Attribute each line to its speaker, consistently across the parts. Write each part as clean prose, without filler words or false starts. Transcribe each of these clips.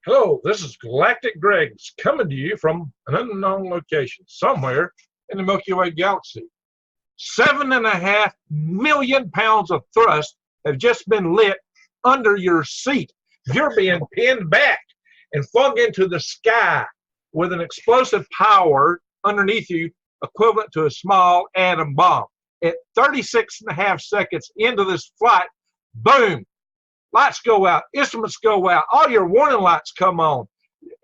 Speaker 1: Hello, this is Galactic Greg's coming to you from an unknown location somewhere in the Milky Way galaxy. 7.5 million pounds of thrust have just been lit under your seat. You're being pinned back and flung into the sky with an explosive power underneath you equivalent to a small atom bomb. At 36.5 seconds into this flight, boom, lights go out, instruments go out, all your warning lights come on.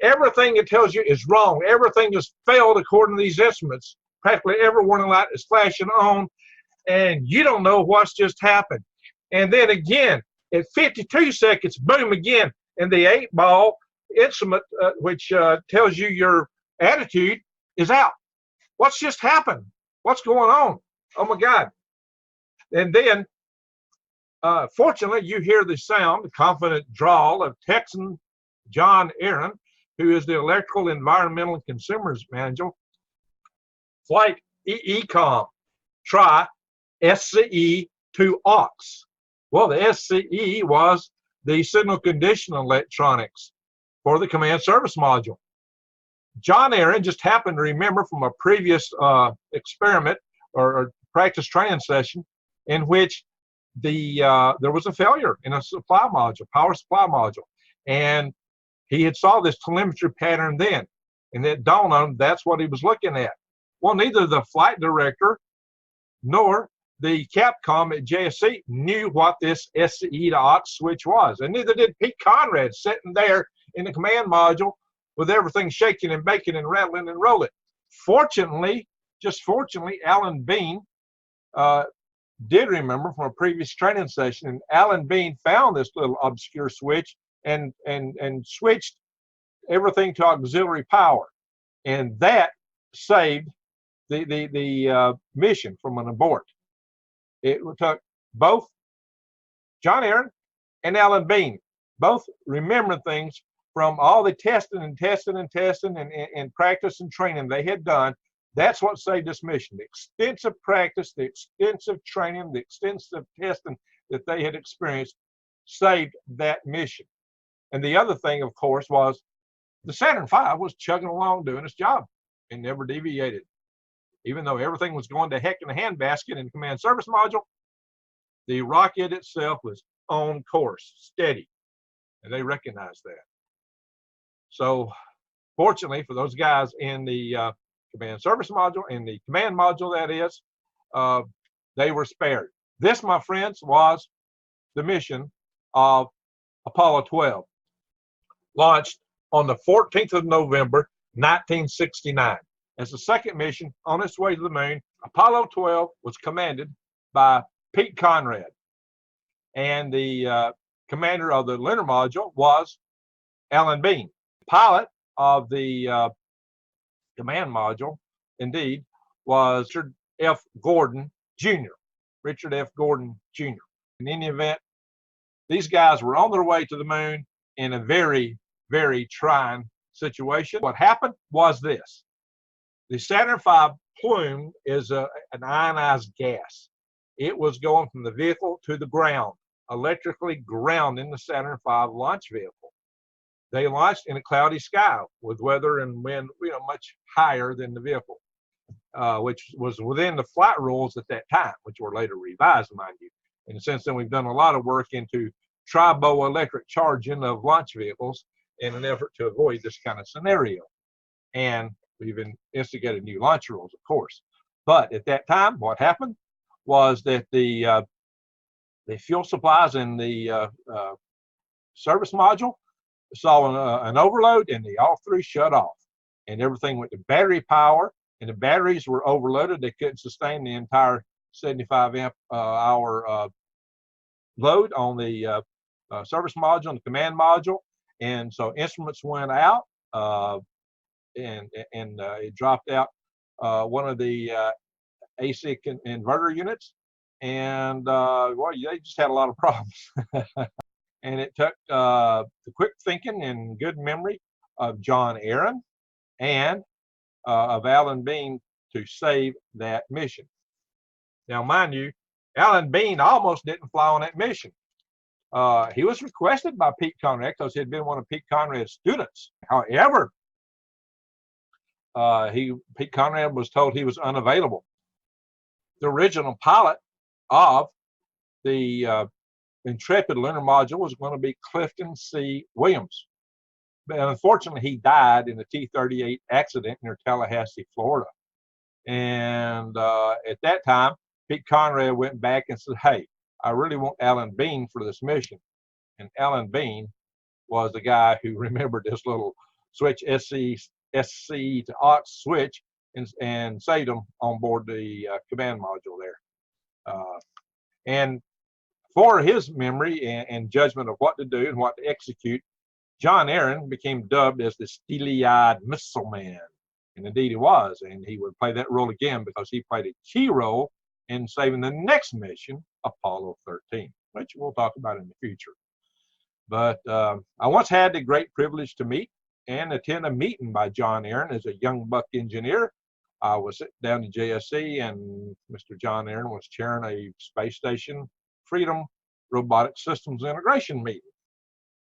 Speaker 1: Everything it tells you is wrong. Everything has failed according to these instruments. Practically every warning light is flashing on, and you don't know what's just happened. And then again, at 52 seconds, boom again, and the 8-ball instrument, which tells you your attitude, is out. What's just happened? What's going on? Oh my God. And then fortunately, you hear the sound, the confident drawl of Texan John Aaron, who is the Electrical, Environmental, and Consumers Manager, Flight EECOM, Try SCE to aux. Well, the SCE was the signal conditioning electronics for the command service module. John Aaron just happened to remember from a previous experiment or practice training session in which there was a failure in a supply module, power supply module, and he had saw this telemetry pattern then, and it dawned on him that's what he was looking at. Well, neither the flight director nor the Capcom at JSC knew what this SCE to aux switch was, and neither did Pete Conrad sitting there in the command module with everything shaking and baking and rattling and rolling. Fortunately, just fortunately, Alan Bean did remember from a previous training session, and Alan Bean found this little obscure switch and switched everything to auxiliary power, and that saved the mission from an abort. It took both John Aaron and Alan Bean both remembering things from all the testing and practice and training they had done. That's what saved this mission. The extensive practice, the extensive training, the extensive testing that they had experienced saved that mission. And the other thing, of course, was the Saturn V was chugging along doing its job and never deviated. Even though everything was going to heck in a handbasket in the command service module, the rocket itself was on course, steady, and they recognized that. So fortunately for those guys in the command service module, in the command module that is, they were spared. This, my friends, was the mission of Apollo 12, launched on the 14th of November, 1969. As the second mission on its way to the moon, Apollo 12 was commanded by Pete Conrad, and the commander of the Lunar module was Alan Bean. Pilot of the command module, indeed, was Richard F. Gordon Jr. Richard F. Gordon Jr. In any event, these guys were on their way to the moon in a very, very trying situation. What happened was this. The Saturn V plume is an ionized gas. It was going from the vehicle to the ground, electrically grounding the Saturn V launch vehicle. They launched in a cloudy sky with weather and wind, much higher than the vehicle, which was within the flight rules at that time, which were later revised, mind you. And since then, we've done a lot of work into triboelectric charging of launch vehicles in an effort to avoid this kind of scenario. And we've instigated new launch rules, of course. But at that time, what happened was that the fuel supplies in the service module saw an overload, and they all three shut off. And everything went to battery power, and the batteries were overloaded. They couldn't sustain the entire 75 amp hour load on the service module and the command module. And so instruments went out, and it dropped out one of the AC inverter units, and well, they just had a lot of problems. And it took the quick thinking and good memory of John Aaron and of Alan Bean to save that mission. Now, mind you, Alan Bean almost didn't fly on that mission. He was requested by Pete Conrad because he had been one of Pete Conrad's students. However, Pete Conrad was told he was unavailable. The original pilot of the Intrepid lunar module was going to be Clifton C. Williams. But unfortunately, he died in a T-38 accident near Tallahassee, Florida. And at that time, Pete Conrad went back and said, hey, I really want Alan Bean for this mission. And Alan Bean was the guy who remembered this little switch SC to aux switch and saved him on board the command module there. And for his memory and judgment of what to do and what to execute, John Aaron became dubbed as the steely-eyed missile man. And indeed he was. And he would play that role again because he played a key role in saving the next mission, Apollo 13, which we'll talk about in the future. But I once had the great privilege to meet and attend a meeting by John Aaron as a young buck engineer. I was sitting down in JSC, and Mr. John Aaron was chairing a Space Station Freedom Robotic Systems Integration meeting.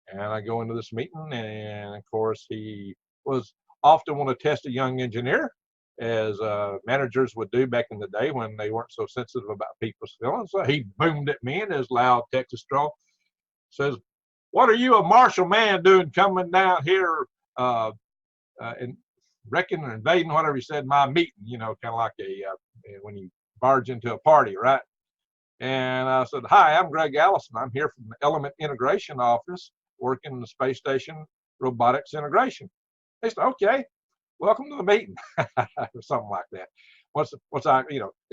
Speaker 1: And I go into this meeting, and of course, he was often want to test a young engineer, as managers would do back in the day when they weren't so sensitive about people's feelings. So he boomed at me in his loud Texas drawl, says, "What are you, a martial man, doing coming down here and wrecking or invading," whatever he said, "my meeting," you know, kind of like when you barge into a party, right? And I said, "Hi, I'm Greg Allison. I'm here from the Element Integration Office, working in the Space Station Robotics Integration." They said, "Okay, welcome to the meeting," or something like that. Once I,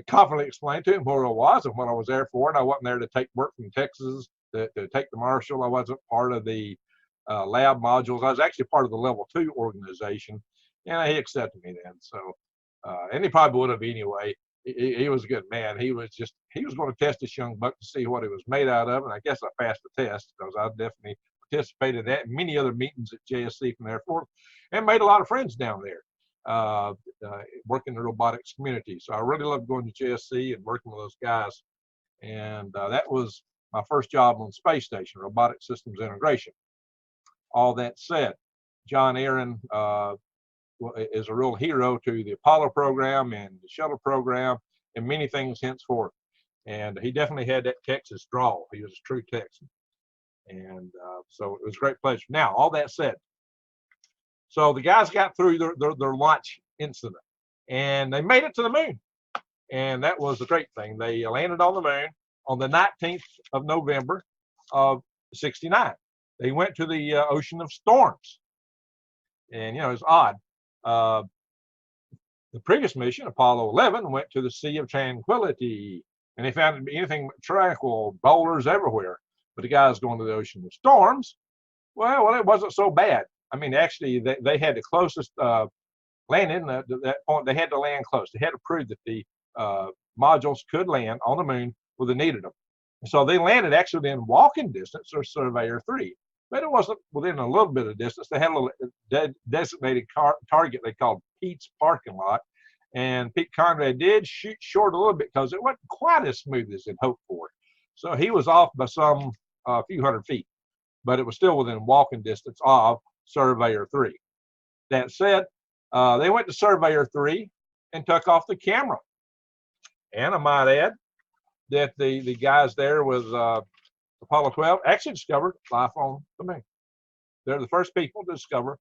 Speaker 1: confidently explained to him where I was and what I was there for, and I wasn't there to take work from Texas to take the Marshall. I wasn't part of the lab modules. I was actually part of the Level 2 organization, and he accepted me then. So, and he probably would have anyway. He was a good man. He was going to test this young buck to see what he was made out of, and I guess I passed the test because I definitely participated in that and many other meetings at JSC from the Air Force, and made a lot of friends down there, working in the robotics community. So I really loved going to JSC and working with those guys, and that was my first job on the space station, robotic systems integration. All that said, John Aaron is a real hero to the Apollo program and the shuttle program and many things henceforth. And he definitely had that Texas drawl. He was a true Texan. And so it was a great pleasure. Now, all that said, so the guys got through their launch incident, and they made it to the moon. And that was a great thing. They landed on the moon on the 19th of November of '69. They went to the Ocean of Storms. And, it's odd. The previous mission, Apollo 11, went to the Sea of Tranquility, and they found it to be anything but tranquil, boulders everywhere. But the guys going to the Ocean of Storms, well, it wasn't so bad. I mean, actually, they had the closest landing at that point. They had to land close. They had to prove that the modules could land on the moon where they needed them. So they landed actually in walking distance of Surveyor 3. But it wasn't within a little bit of distance. They had a little designated target they called Pete's parking lot. And Pete Conrad did shoot short a little bit because it wasn't quite as smooth as he'd hoped for. So he was off by some few hundred feet, but it was still within walking distance of Surveyor 3. That said, they went to Surveyor 3 and took off the camera. And I might add that the guys there with Apollo 12 actually discovered life on the moon. They're the first people to discover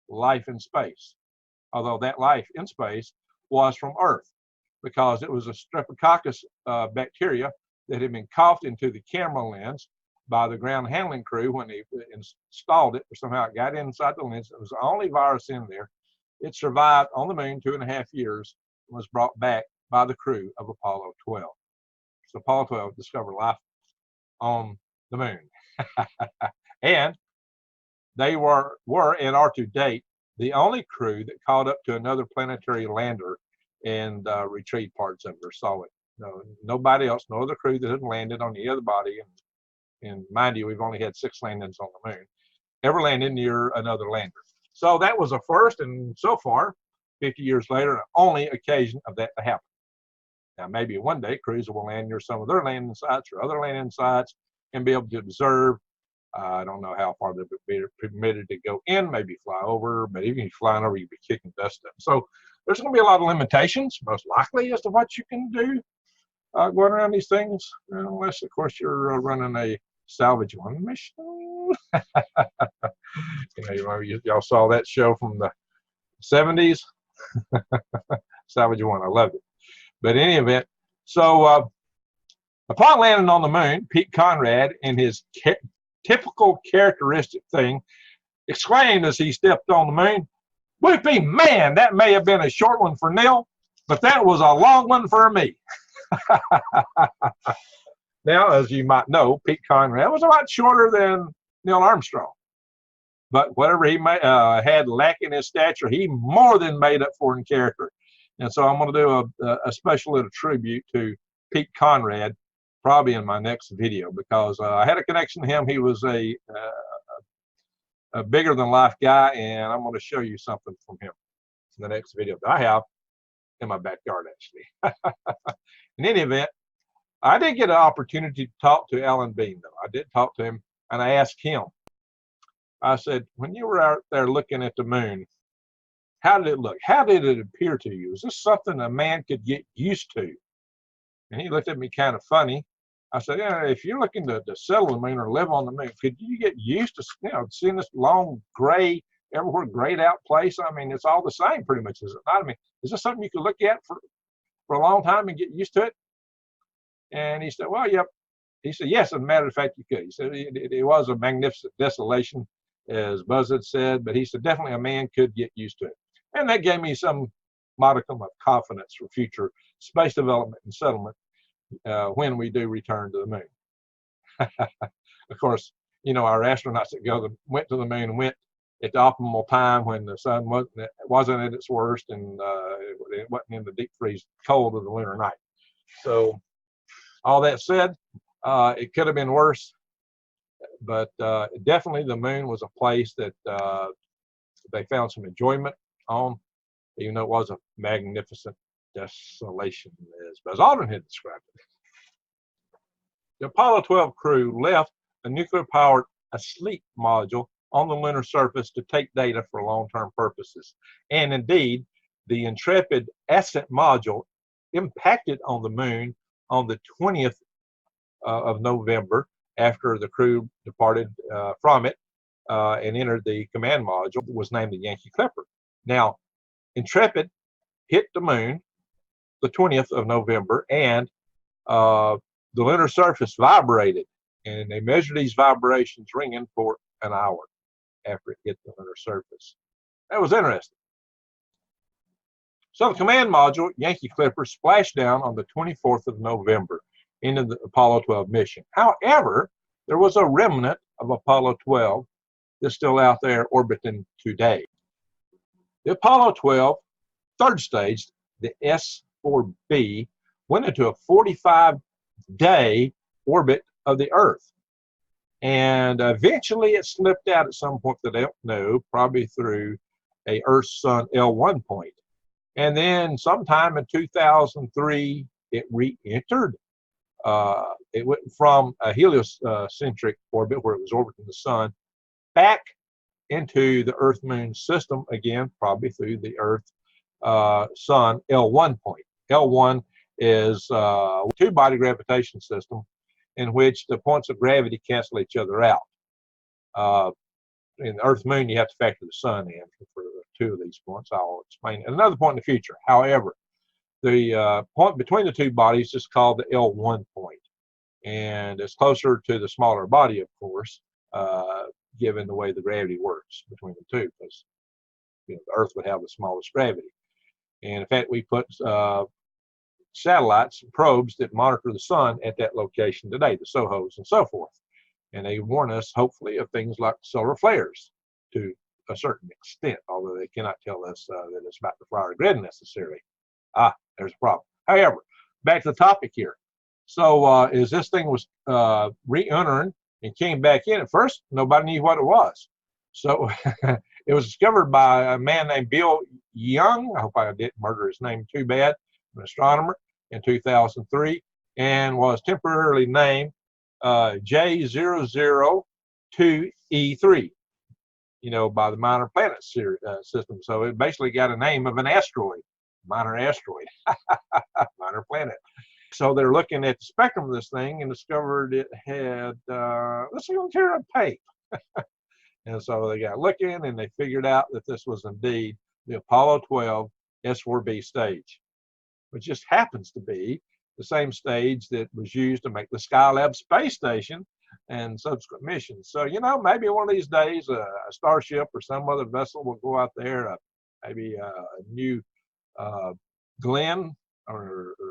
Speaker 1: life in space, although that life in space was from Earth because it was a streptococcus bacteria that had been coughed into the camera lens by the ground handling crew when they installed it, or somehow it got inside the lens. It was the only virus in there. It survived on the moon 2.5 years and was brought back by the crew of Apollo 12. So Apollo 12 discovered life on the moon. And they were and are to date the only crew that caught up to another planetary lander and retrieved parts of it or saw it. Nobody else, no other crew that had landed on the other body, and mind you, we've only had 6 landings on the moon, ever landed near another lander. So that was a first, and so far, 50 years later, the only occasion of that to happen. Now, maybe one day crews will land near some of their landing sites or other landing sites, and be able to observe. I don't know how far they'll be permitted to go in, maybe fly over, but even if you're flying over, you'll be kicking dust up. So there's going to be a lot of limitations, most likely, as to what you can do going around these things, unless, of course, you're running a salvage one mission. Y'all saw that show from the 70s, Salvage One. I loved it. But in any event, so upon landing on the moon, Pete Conrad, in his typical characteristic thing, exclaimed as he stepped on the moon, "Whoopee, man, that may have been a short one for Neil, but that was a long one for me." Now, as you might know, Pete Conrad was a lot shorter than Neil Armstrong. But whatever he had lacking in stature, he more than made up for in character. And so I'm going to do a special little tribute to Pete Conrad, probably in my next video, because I had a connection to him. He was a bigger than life guy, and I'm going to show you something from him in the next video that I have in my backyard, actually. In any event, I did get an opportunity to talk to Alan Bean, though. I did talk to him, and I asked him, I said, when you were out there looking at the moon, how did it look? How did it appear to you? Is this something a man could get used to? And he looked at me kind of funny. I said, yeah, if you're looking to settle the moon or live on the moon, could you get used to seeing this long, gray, everywhere grayed out place? I mean, it's all the same pretty much, is it not? I mean, is this something you could look at for a long time and get used to it? And he said, well, yep. He said, yes, as a matter of fact, you could. He said it was a magnificent desolation, as Buzz had said, but he said definitely a man could get used to it. And that gave me some modicum of confidence for future space development and settlement when we do return to the moon. Of course, our astronauts that went to the moon and went at the optimal time when the sun wasn't at its worst and it wasn't in the deep freeze cold of the lunar night. So all that said, it could have been worse, but definitely the moon was a place that they found some enjoyment on, even though it was a magnificent desolation, as Buzz Aldrin had described it. The Apollo 12 crew left a nuclear-powered asleep module on the lunar surface to take data for long-term purposes. And indeed, the Intrepid ascent module impacted on the moon on the 20th of November after the crew departed from it and entered the command module that was named the Yankee Clipper. Now, Intrepid hit the moon the 20th of November, and the lunar surface vibrated, and they measured these vibrations ringing for an hour after it hit the lunar surface. That was interesting. So the command module, Yankee Clipper, splashed down on the 24th of November into the Apollo 12 mission. However, there was a remnant of Apollo 12 that's still out there orbiting today. The Apollo 12 third stage, the S-4B, went into a 45-day orbit of the Earth. And eventually it slipped out at some point that I don't know, probably through a Earth-Sun L1 point. And then sometime in 2003, it re-entered. It went from a heliocentric orbit where it was orbiting the sun back into the Earth-Moon system again, probably through the Earth-Sun L1 point. L1 is a two-body gravitation system in which the points of gravity cancel each other out. In the Earth-Moon, you have to factor the sun in for two of these points. I'll explain at another point in the future. However, the point between the two bodies is called the L1 point, and it's closer to the smaller body, of course, given the way the gravity works between the two, because the Earth would have the smallest gravity. And in fact, we put satellites and probes that monitor the sun at that location today, the SOHOs and so forth. And they warn us, hopefully, of things like solar flares to a certain extent, although they cannot tell us that it's about to fly our grid necessarily. There's a problem. However, back to the topic here. So as this thing was re-entering and came back in, at first, nobody knew what it was. So it was discovered by a man named Bill Young. I hope I didn't murder his name too bad, an astronomer, in 2003, and was temporarily named J002E3, you know, by the Minor Planet system. So it basically got a name of an asteroid, minor asteroid, minor planet. So they're looking at the spectrum of this thing and discovered it had, let's see, material of tape. And so they got looking and they figured out that this was indeed the Apollo 12 S4B stage, which just happens to be the same stage that was used to make the Skylab space station and subsequent missions. So, you know, maybe one of these days a Starship or some other vessel will go out there, maybe a new Glenn or a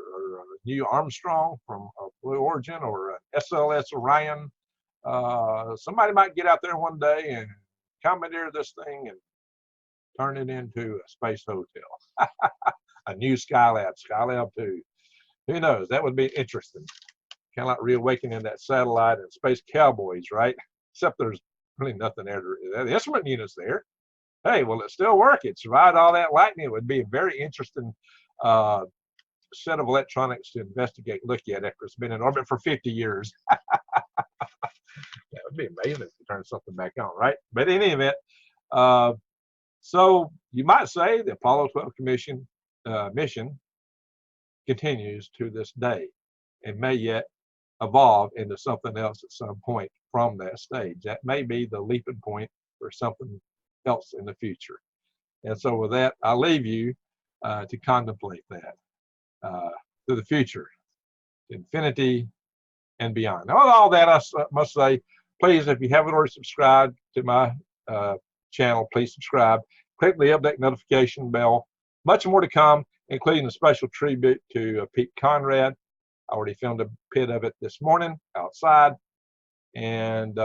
Speaker 1: new Armstrong from Blue Origin or an SLS Orion. Somebody might get out there one day and commandeer this thing and turn it into a space hotel. A new Skylab 2. Who knows? That would be interesting. Kind of like reawakening that satellite and space cowboys, right? Except there's really nothing there. The instrument unit's there. Hey, will it still work? It survived all that lightning. It would be a very interesting set of electronics to investigate, look at after it's been in orbit for 50 years. That would be amazing to turn something back on, right? But in any event, so you might say the Apollo 12 mission continues to this day and may yet evolve into something else at some point from that stage. That may be the leaping point for something else in the future. And so with that, I leave you to contemplate that to the future, infinity and beyond. Now, all that I must say, please, if you haven't already subscribed to my channel, please subscribe. Click the update notification bell. Much more to come, including a special tribute to Pete Conrad. I already filmed a bit of it this morning outside. And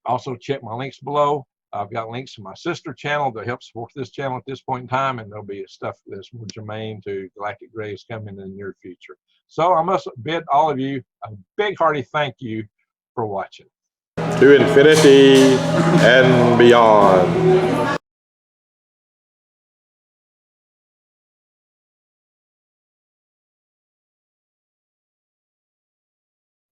Speaker 1: also check my links below. I've got links to my sister channel that helps support this channel at this point in time, and there'll be stuff that's more germane to Galactic Grays coming in the near future. So I must bid all of you a big hearty thank you for watching.
Speaker 2: To infinity and beyond.